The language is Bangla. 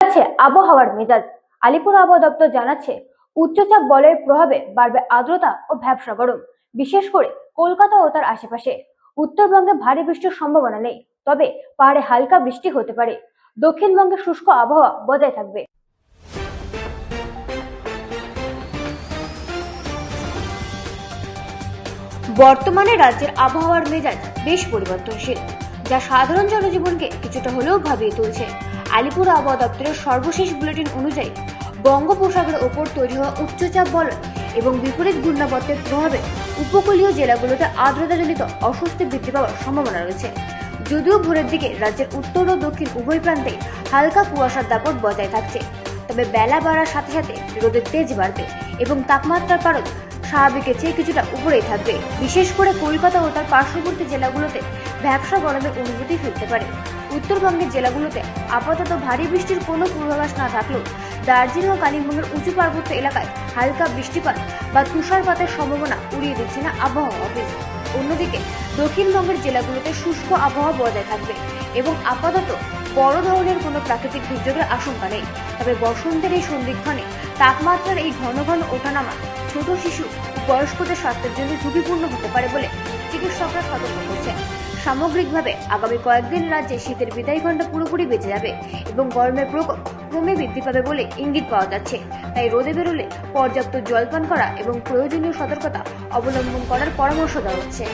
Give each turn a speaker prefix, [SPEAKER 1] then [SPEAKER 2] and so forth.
[SPEAKER 1] বদলাচ্ছে আবহাওয়ার মেজাজ। আলিপুর আবহাওয়া দপ্তর জানাচ্ছে, উচ্চচাপ বলয়ের প্রভাবে বাড়বে আর্দ্রতা ও ভ্যাপসা গরম, বিশেষ করে কলকাতা ও তার আশেপাশে। উত্তরবঙ্গে ভারী বৃষ্টির সম্ভাবনা নেই, তবে পাহাড়ে হালকা বৃষ্টি হতে পারে। দক্ষিণবঙ্গে শুষ্ক আবহাওয়া বজায় থাকবে। বর্তমানে রাজ্যের আবহাওয়ার মেজাজ বেশ পরিবর্তনশীল, যা সাধারণ জনজীবনকে কিছুটা হলেও ভাবিয়ে তুলছে। আলিপুর আবহাওয়া দপ্তরের সর্বশেষ বুলেটিন অনুযায়ী, বঙ্গোপসাগরের ওপর তৈরি হওয়া উচ্চচাপ বলয় এবং বিপরীত ঘূর্ণাবর্তের প্রভাবে উপকূলীয় জেলাগুলোতে আর্দ্রতাজনিত অস্বস্তি বৃদ্ধি পাওয়ার সম্ভাবনা রয়েছে। যদিও ভোরের দিকে রাজ্যের উত্তর ও দক্ষিণ উভয় প্রান্তে হালকা কুয়াশার দাপট বজায় থাকছে, তবে বেলা বাড়ার সাথে সাথে রোদের তেজ বাড়বে এবং তাপমাত্রার পারদ স্বাভাবিকের চেয়ে কিছুটা উপরেই থাকবে। বিশেষ করে কলকাতা ও তার পার্শ্ববর্তী জেলাগুলোতে ভ্যাপসা গরমের অনুভূতি ফিরতে পারে। উত্তরবঙ্গের জেলাগুলোতে আপাতত ভারী বৃষ্টির কোনো পূর্বাভাস না থাকলেও দার্জিলিং ও কালিম্পংয়ের উঁচু পার্বত্য এলাকায় হালকা বৃষ্টিপাত বা তুষারপাতের সম্ভাবনা উড়িয়ে দিচ্ছে না আবহাওয়া অফিস। অন্যদিকে দক্ষিণবঙ্গের জেলাগুলোতে শুষ্ক আবহাওয়া বজায় থাকবে এবং আপাতত বড় ধরনের কোনো প্রাকৃতিক দুর্যোগের আশঙ্কা নেই। তবে বসন্তের এই সন্ধিক্ষণে তাপমাত্রার এই ঘন ঘন ওঠানামা ছোট শিশু ও বয়স্কদের স্বাস্থ্যের জন্য ঝুঁকিপূর্ণ হতে পারে বলে চিকিৎসকরা সতর্ক করছেন। সামগ্রিকভাবে আগামী কয়েকদিন রাজ্যে শীতের বিদায় ঘণ্টা পুরোপুরি বেঁচে যাবে এবং গরমের প্রকোপ ক্রমে বৃদ্ধি পাবে বলে ইঙ্গিত পাওয়া যাচ্ছে। তাই রোদে বেরোলে পর্যাপ্ত জলপান করা এবং প্রয়োজনীয় সতর্কতা অবলম্বন করার পরামর্শ দেওয়া হচ্ছে।